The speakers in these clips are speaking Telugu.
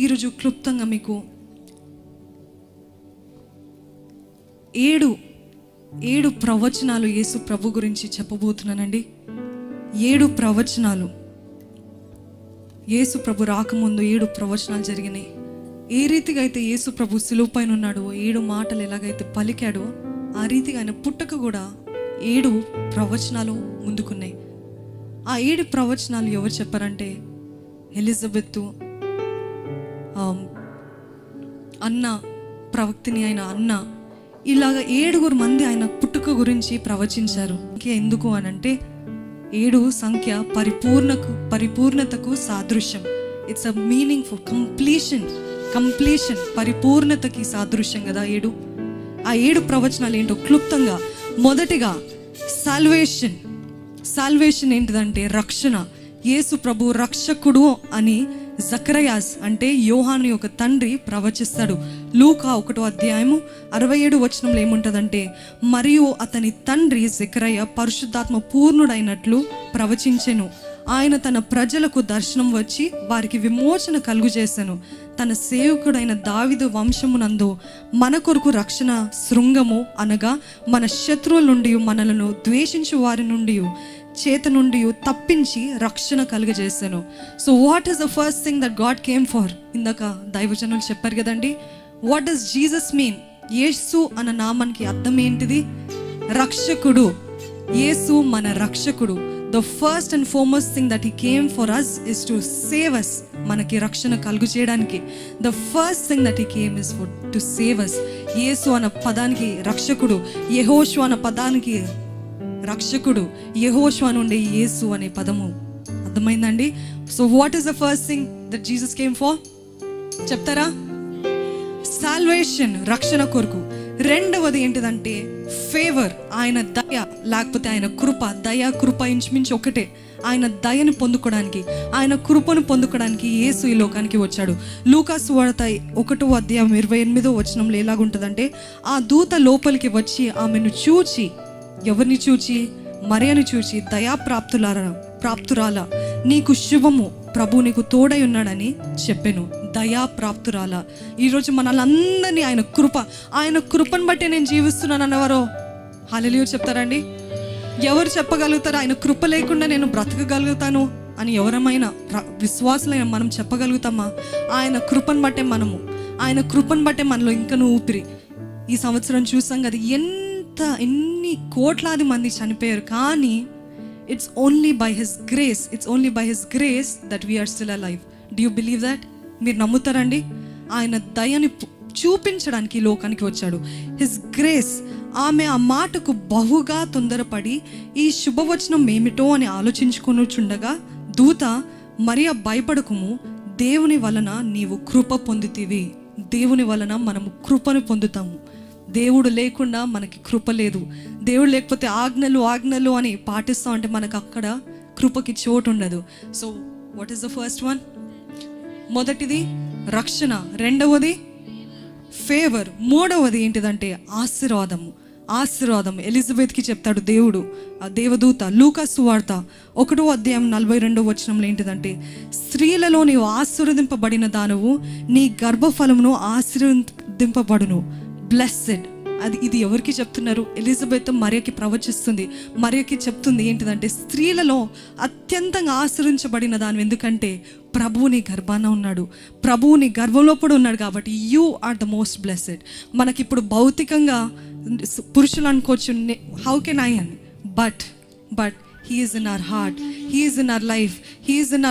ఈరోజు క్లుప్తంగా మీకు ఏడు ప్రవచనాలు యేసు ప్రభు గురించి చెప్పబోతున్నానండి. 7 ప్రవచనాలు. యేసు ప్రభు రాకముందు 7 ప్రవచనాలు జరిగినాయి. ఏ రీతిగా అయితే యేసు ప్రభు సిలువ పైన ఉన్నాడో, 7 మాటలు ఎలాగైతే పలికాడో, ఆ రీతిగా ఆయన పుట్టక కూడా 7 ప్రవచనాలు ముందుకున్నాయి. ఆ 7 ప్రవచనాలు ఎవరు చెప్పారంటే ఎలిజబెత్, అన్న, ప్రవక్తిని అయిన అన్న, ఇలాగ 7 మంది ఆయన పుట్టుక గురించి ప్రవచించారు. ఎందుకు అని అంటే 7 సంఖ్య పరిపూర్ణతకు సాదృశ్యం. It's a meaning for completion, పరిపూర్ణతకి సాదృశ్యం కదా 7. ఆ 7 ప్రవచనాలు ఏంటో క్లుప్తంగా. మొదటిగా సాల్వేషన్ ఏంటిదంటే రక్షణ. యేసు ప్రభు రక్షకుడు అని జకరయాస్ అంటే యోహాను యొక్క తండ్రి ప్రవచిస్తాడు. లూకా 1వ అధ్యాయము 67 వచనంలో ఏముంటుందంటే, మరియు అతని తండ్రి జకరయ పరిశుద్ధాత్మ పూర్ణుడైనట్లు ప్రవచించెను. ఆయన తన ప్రజలకు దర్శనం వచ్చి వారికి విమోచన కలుగు చేశాను. తన సేవకుడైన దావీదు వంశమునందు మన కొరకు రక్షణ శృంగము అనగా మన శత్రువుల నుండి, మనలను ద్వేషించు వారి నుండి చేత నుండి తప్పించి రక్షణ కలుగజేశాను. So what is the first thing that God came for? ఇందాక దైవజనులు చెప్పారు కదండి. What does Jesus mean? Yesu అన్న నామానికి అర్థం ఏంటిది? రక్షకుడు. యేసు మన రక్షకుడు. The first and foremost thing that he came for us is to save us. మనకి రక్షణ కలుగు చేయడానికి the first thing that he came is for to save us. Yesu అన్న పదానికి రక్షకుడు, యెహోషువ అన్న పదానికి రక్షకుడు, యెహోషువ నుండి యేసు అనే పదము. అర్థమైందండి? So what is the first thing that Jesus came for? చెప్తారా? సాల్వేషన్, రక్షణ కొరకు. రెండవది ఏంటిదంటే ఫేవర్, ఆయన దయ, లేకపోతే ఆయన కృప. దయ, కృప ఇంచుమించు ఒకటే. ఆయన దయను పొందుకోవడానికి, ఆయన కృపను పొందుకోవడానికి యేసు ఈ లోకానికి వచ్చాడు. లూకా సువార్త 1వ అధ్యాయం 28వ వచనంలో ఎలాగుంటుందంటే, ఆ దూత లోపలికి వచ్చి ఆమెను చూచి, ఎవరిని చూచి? మరియను చూచి, దయాప్రాప్తురాల, నీకు శుభము, ప్రభు నీకు తోడై ఉన్నాడని చెప్పాను. దయాప్రాప్తురాల. ఈరోజు మనల్ని ఆయన కృపను బట్టి నేను జీవిస్తున్నాను అన్నవారో హల్లెలూయా చెప్తారండి? ఎవరు చెప్పగలుగుతారు ఆయన కృప లేకుండా నేను బ్రతకగలుగుతాను అని? ఎవరమైనా విశ్వాసులైన మనం చెప్పగలుగుతామా? ఆయన కృపను బట్టే మనలో ఇంకా ఊపిరి. ఈ సంవత్సరం చూసాం కదా, ఎన్ని కోట్లాది మంది చనిపోయారు, కానీ it's only by his grace that we are still alive. Do you believe that? మీరు నమ్ముతారండి? ఆయన దయని చూపించడానికి ఈ లోకానికి వచ్చాడు. His grace. ఆమె ఆ మాటకు బహుగా తొందరపడి ఈ శుభవచనం ఏమిటో అని ఆలోచించుకొనుచుండగా దూత, మరియ భయపడకుము, దేవుని వలన నీవు కృప పొందుతీవి. దేవుని వలన మనము కృపను పొందుతాము. దేవుడు లేకుండా మనకి కృప లేదు. దేవుడు లేకపోతే ఆజ్ఞలు అని పాటిస్తాం అంటే మనకు అక్కడ కృపకి చోటు ఉండదు. So what is the first one? మొదటిది రక్షణ, రెండవది ఫేవర్, మూడవది ఏంటిదంటే ఆశీర్వాదం. ఎలిజబెత్కి చెప్తాడు దేవుడు, ఆ దేవదూత. లూకా సువార్త 1వ అధ్యాయం 42వ వచనంలో ఏంటిదంటే, స్త్రీలలో నీవు ఆశీర్వదింపబడిన దానవు, నీ గర్భఫలమును ఆశీర్వదింపబడును. బ్లెస్సెడ్. ఇది ఎవరికి చెప్తున్నారు? ఎలిజబెత్ మరియకి ప్రవచిస్తుంది. మరియకి చెప్తుంది ఏంటిదంటే, స్త్రీలలో అత్యంతంగా ఆశ్రయించబడిన దాని. ఎందుకంటే ప్రభువు నీ గర్భాన ఉన్నాడు, ప్రభువు నీ గర్భంలోపడు ఉన్నాడు, కాబట్టి you are the most blessed. మనకిప్పుడు భౌతికంగా పురుషులు అనుకోవచ్చు, హౌ కెన్ ఐ అని, but he is in our heart, he is in our life, he is in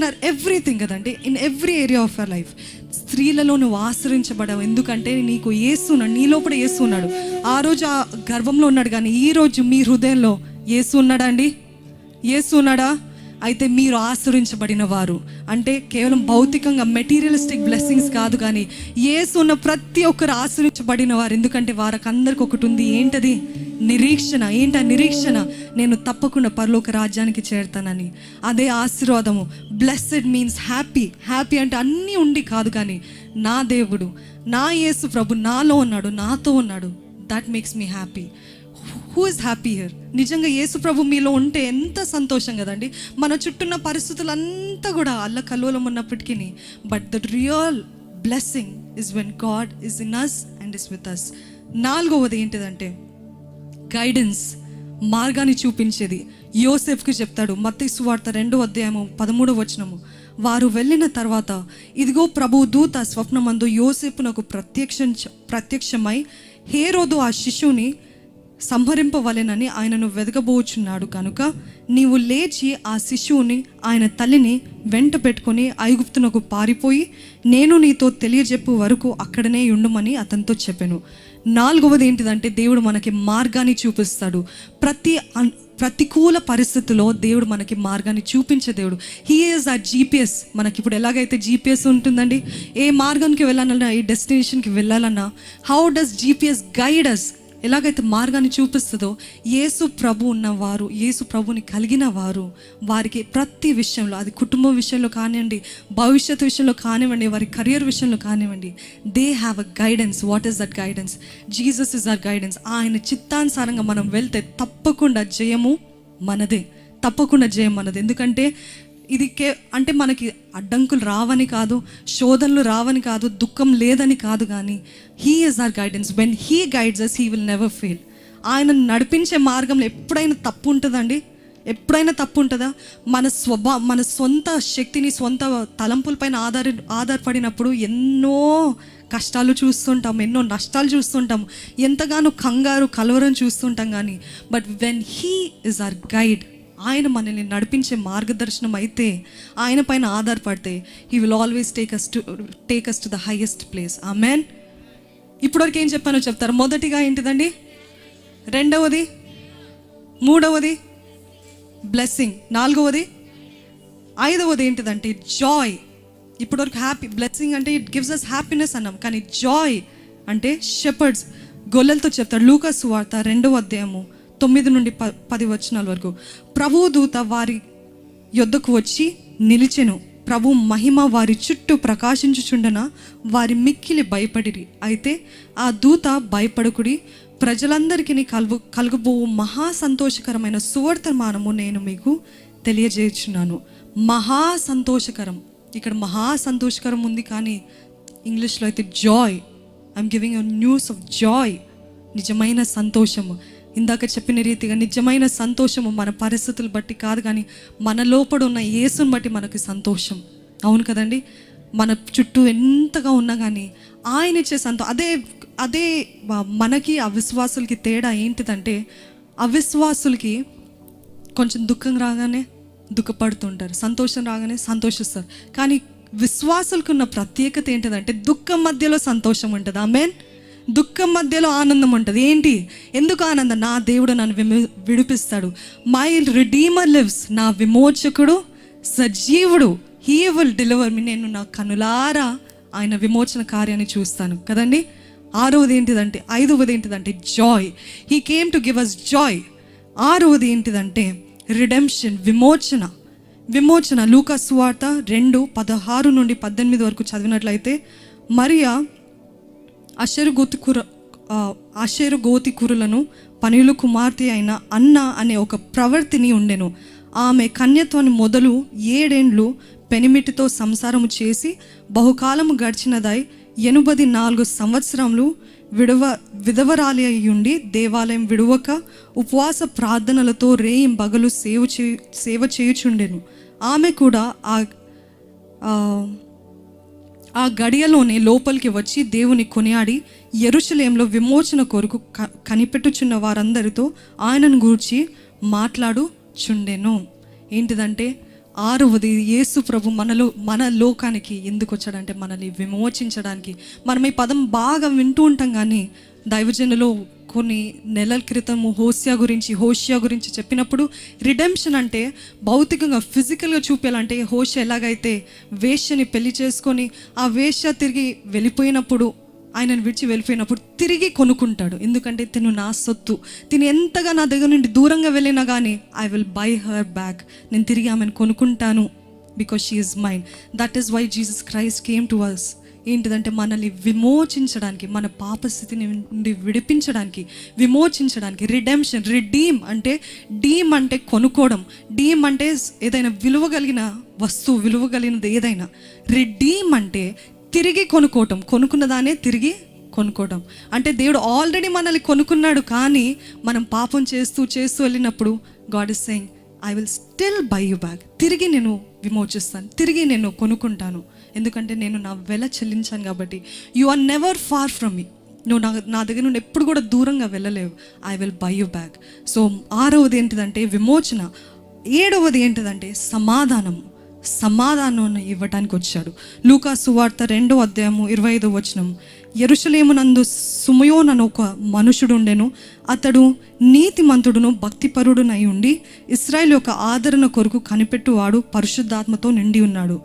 our everything కదండి, in every area of our life. స్త్రీలలో నువ్వు ఆశ్రయించబడవు. ఎందుకంటే నీకు యేసు ఉన్నాడు, నీ లోపల యేసు ఉన్నాడు. ఆ రోజు ఆ గర్భంలో ఉన్నాడు, కానీ ఈ రోజు మీ హృదయంలో యేసు ఉన్నాడా అండి? యేసు ఉన్నాడా? అయితే మీరు ఆశ్రయించబడిన వారు. అంటే కేవలం భౌతికంగా మెటీరియలిస్టిక్ బ్లెస్సింగ్స్ కాదు, కానీ యేసు ఉన్న ప్రతి ఒక్కరు ఆశ్రయించబడిన వారు. ఎందుకంటే వారికి అందరికి ఒకటి ఉంది. ఏంటది? నిరీక్షణ. ఏంటి ఆ నిరీక్షణ? నేను తప్పకుండా పరలోక రాజ్యానికి చేరుతానని. అదే ఆశీర్వాదము. బ్లెస్సెడ్ మీన్స్ హ్యాపీ అంటే అన్నీ ఉండి కాదు, కానీ నా దేవుడు, నా యేసు ప్రభు నాలో ఉన్నాడు, నాతో ఉన్నాడు. That makes me happy. Who is happy here? నిజంగా యేసు ప్రభు మీలో ఉంటే ఎంత సంతోషం కదండి. మన చుట్టూన్న పరిస్థితులంతా కూడా అల్లకల్లోలం ఉన్నప్పటికీ, but the real blessing is when God is in us and is with us. 4వది ఏంటిదంటే గైడెన్స్, మార్గాన్ని చూపించేది. యోసేఫ్కి చెప్తాడు మత్తయి సువార్త 2:13 వారు వెళ్ళిన తర్వాత ఇదిగో ప్రభు దూత స్వప్నమందు యోసేపునకు ప్రత్యక్షమై హేరోదు ఆ శిశువుని సంహరింపవలెనని ఆయనను వెదకబోచున్నాడు కనుక నీవు లేచి ఆ శిశువుని ఆయన తల్లిని వెంట పెట్టుకొని ఐగుప్తునకు పారిపోయి నేను నీతో తెలియజెప్పు వరకు అక్కడనే ఉండుమని అతనితో చెప్పాను. 4వది ఏంటిదంటే దేవుడు మనకి మార్గాన్ని చూపిస్తాడు. ప్రతికూల పరిస్థితుల్లో దేవుడు మనకి మార్గాన్ని చూపించే దేవుడు. హీ ఈజ్ ఆ జీపీఎస్. మనకి ఇప్పుడు ఎలాగైతే జీపీఎస్ ఉంటుందండి, ఏ మార్గానికి వెళ్ళాలన్నా, ఏ డెస్టినేషన్కి వెళ్ళాలన్నా, how does GPS guide us, ఎలాగైతే మార్గాన్ని చూపిస్తుందో, యేసు ప్రభు ఉన్నవారు, యేసు ప్రభుని కలిగిన వారు, వారికి ప్రతి విషయంలో, అది కుటుంబం విషయంలో కానివ్వండి, భవిష్యత్తు విషయంలో కానివ్వండి, వారి కెరియర్ విషయంలో కానివ్వండి, they have a guidance. What is that guidance? Jesus is our guidance. ఆయన చిత్తానుసారంగా మనం వెళ్తే తప్పకుండా జయము మనదే, తప్పకుండా జయం మనదే. ఎందుకంటే ఇది అంటే మనకి అడ్డంకులు రావని కాదు, శోధనలు రావని కాదు, దుఃఖం లేదని కాదు, కానీ he is our guidance. When he guides us he will never fail. ఆయన నడిపించే మార్గంలో ఎప్పుడైనా తప్పు ఉంటుందండి? ఎప్పుడైనా తప్పు ఉంటుందా? మన సొంత శక్తిని, సొంత తలంపులపైన ఆధారపడినప్పుడు ఎన్నో కష్టాలు చూస్తుంటాం, ఎన్నో నష్టాలు చూస్తుంటాం, ఎంతగానో కంగారు కలవరం చూస్తుంటాం. కానీ but when he is our guide, ఆయన మనల్ని నడిపించే మార్గదర్శనం అయితే, ఆయన పైన ఆధారపడితే, he will always take us to the highest place. Amen. ఇప్పటివరకు ఏం చెప్పానో చెప్తారు. మొదటిగా ఏంటిదండి? 2వది, 3వది బ్లెస్సింగ్, 4వది, 5వది ఏంటిదంటే జాయ్. ఇప్పటివరకు హ్యాపీ, బ్లెస్సింగ్ అంటే ఇట్ గివ్స్ అస్ హ్యాపీనెస్ అన్నాం, కానీ జాయ్ అంటే షెపర్డ్స్, గొల్లలతో చెప్తాడు. లూకా సువార్త 2:9-10 వరకు ప్రభు దూత వారి యొద్దకు వచ్చి నిలిచెను. ప్రభు మహిమ వారి చుట్టూ ప్రకాశించుచుండన వారి మిక్కిలి భయపడిరి. అయితే ఆ దూత భయపడకుడి, ప్రజలందరికీ కలుగబో మహా సంతోషకరమైన సువర్తమానము నేను మీకు తెలియజేయుచున్నాను. మహా సంతోషకరం, ఇక్కడ మహా సంతోషకరం ఉంది, కానీ ఇంగ్లీష్లో అయితే Joy. I'm giving a news of Joy. నిజమైన సంతోషము. ఇందాక చెప్పిన రీతిగా నిజమైన సంతోషము మన పరిస్థితులు బట్టి కాదు, కానీ మన లోపల ఉన్న యేసుని బట్టి మనకి సంతోషం. అవును కదండి. మన చుట్టూ ఎంతగా ఉన్నా కానీ ఆయన ఇచ్చే అదే మనకి అవిశ్వాసులకి తేడా ఏంటిదంటే, అవిశ్వాసులకి కొంచెం దుఃఖం రాగానే దుఃఖపడుతుంటారు, సంతోషం రాగానే సంతోషిస్తారు. కానీ విశ్వాసులకు ఉన్న ప్రత్యేకత ఏంటిదంటే, దుఃఖం మధ్యలో సంతోషం ఉంటుంది. ఆమేన్. దుఃఖం మధ్యలో ఆనందం ఉంటుంది. ఏంటి? ఎందుకు ఆనందం? నా దేవుడు నన్ను విడిపిస్తాడు. My redeemer lives. నా విమోచకుడు సజీవుడు. హీ విల్ డెలివర్ మీ. నేను నా కనులారా ఆయన విమోచన కార్యాన్ని చూస్తాను కదండి. 5వది ఏంటిదంటే joy. He came to give us joy. 6వది ఏంటిదంటే రిడెంప్షన్, విమోచన. లూకా సువార్త 2:16-18 వరకు చదివినట్లయితే, మరియా అషేరు గోతికురులను పనులు కుమార్తె అయిన అన్న అనే ఒక ప్రవర్తిని ఉండెను. ఆమె కన్యత్వాన్ని మొదలు 7 ఏండ్లు పెనిమిటితో సంసారము చేసి బహుకాలము గడిచినదై 84 సంవత్సరములు విధవరాలి అయ్యుండి దేవాలయం విడువక ఉపవాస ప్రార్థనలతో రేయింబగలు సేవ చేయుచుండెను. ఆమె కూడా ఆ గడియలోనే లోపలికి వచ్చి దేవుని కొనియాడి యెరూషలేములో విమోచన కొరకు కనిపెట్టుచున్న వారందరితో ఆయనను గూర్చి మాట్లాడుచుండెను. ఏంటిదంటే 6వది, యేసు ప్రభు మన లోకానికి ఎందుకు వచ్చాడంటే మనల్ని విమోచించడానికి. మనం ఈ పదం బాగా వింటూ ఉంటాం, కానీ దైవజనులు కొన్ని నెలల క్రితము హోషియా గురించి చెప్పినప్పుడు, రిడెంప్షన్ అంటే భౌతికంగా ఫిజికల్గా చూపేయాలంటే, హోషియా ఎలాగైతే వేశ్యని పెళ్లి చేసుకొని ఆ వేశ్య తిరిగి వెళ్ళిపోయినప్పుడు, ఆయనను విడిచి వెళ్ళిపోయినప్పుడు తిరిగి కొనుక్కుంటాడు. ఎందుకంటే తిను నా సొత్తు, తిను ఎంతగా నా దగ్గర నుండి దూరంగా వెళ్ళినా కానీ I will buy her back. నేను తిరిగి ఆమెను కొనుక్కుంటాను, because she is mine. That is why Jesus Christ came to us. ఏంటిదంటే మనల్ని విమోచించడానికి, మన పాపస్థితి నుండి విమోచించడానికి. రిడెంప్షన్, రిడీమ్ అంటే, డీమ్ అంటే కొనుక్కోవడం, డీమ్ అంటే ఏదైనా విలువ కలిగిన వస్తువు, విలువ కలిగినది ఏదైనా. రిడీమ్ అంటే తిరిగి కొనుక్కోవటం, కొనుక్కున్న దానే తిరిగి కొనుక్కోవడం. అంటే దేవుడు ఆల్రెడీ మనల్ని కొనుక్కున్నాడు, కానీ మనం పాపం చేస్తూ వెళ్ళినప్పుడు God is saying, I will still by you back. తిరిగి నేను విమోచిస్తాను, తిరిగి నేను కొనుక్కుంటాను, ఎందుకంటే నేను నా వెల చెల్లించాను కాబట్టి. You are never far from me. నువ్వు నా దగ్గర నుండి ఎప్పుడు కూడా దూరంగా వెళ్ళలేవు. I will buy you back. So 6వది ఏంటిదంటే విమోచన. 7వది ఏంటిదంటే సమాధానం ఇవ్వటానికి వచ్చాడు. లూకా సువార్త 2వ అధ్యాయము 25వ వచనం. యెరూషలేమునందు సుమయోను అను ఒక మనుషుడు ఉండెను. అతడు నీతిమంతుడును భక్తిపరుడునై ఉండి ఇశ్రాయేలు యొక్క ఆదరణ కొరకు కనిపెట్టువాడు, పరిశుద్ధాత్మతో నిండి ఉన్నాడు.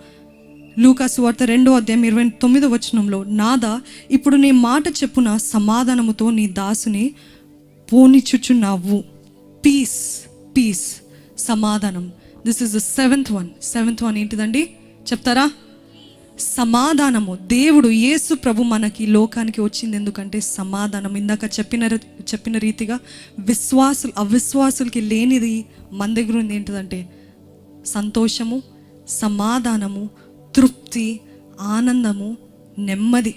లూకా సువార్త 2వ అధ్యాయం 29వ వచనంలో, నాదా ఇప్పుడు నీ మాట చెప్పున సమాధానముతో నీ దాసుని పోనిచుచున్నావు. పీస్, సమాధానం. This is the seventh one ఏంటిదండి చెప్తారా? సమాధానము. దేవుడు యేసు ప్రభు మనకి లోకానికి వచ్చింది ఎందుకంటే సమాధానం. ఇందాక చెప్పిన రీతిగా అవిశ్వాసులకి లేనిది మన దగ్గర ఉంది. ఏంటిదంటే సంతోషము, సమాధానము, తృప్తి, ఆనందము, నెమ్మది.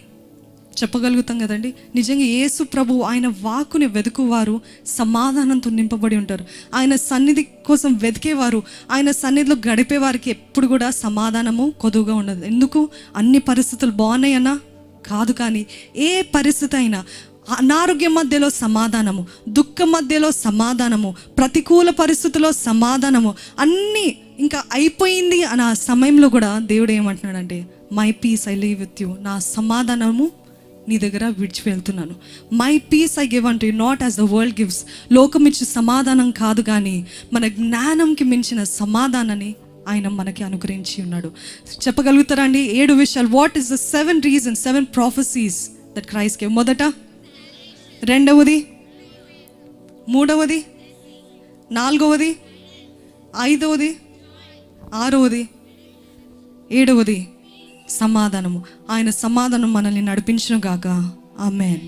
చెప్పగలుగుతాం కదండి. నిజంగా యేసు ప్రభు ఆయన వాక్కుని వెతుకువారు సమాధానంతో నింపబడి ఉంటారు. ఆయన సన్నిధి కోసం వెతికేవారు, ఆయన సన్నిధిలో గడిపేవారికి ఎప్పుడు కూడా సమాధానము కొదువుగా ఉండదు. ఎందుకు? అన్ని పరిస్థితులు బాగున్నాయన్నా కాదు, కానీ ఏ పరిస్థితి అయినా, అనారోగ్యం మధ్యలో సమాధానము, దుఃఖం మధ్యలో సమాధానము, ప్రతికూల పరిస్థితుల్లో సమాధానము, అన్నీ ఇంకా అయిపోయింది అన్న సమయంలో కూడా దేవుడు ఏమంటున్నాడంటే, my peace I leave with you. నా సమాధానము నీ దగ్గర విడిచి వెళ్తున్నాను. My peace I give unto you, not as the world gives. లోకం ఇచ్చే సమాధానం కాదు, కానీ మన జ్ఞానంకి మించిన సమాధానాన్ని ఆయన మనకి అనుగ్రహించి ఉన్నాడు. చెప్పగలుగుతారా అండి 7 విషయాలు? What is the 7 reasons, 7 prophecies that Christ gave? మొదట, 2వది, 3వది, 4వది, 5వది, 6వది, 7వది సమాధానము. ఆయన సమాధానం మనల్ని నడిపించును గాక. ఆమేన్.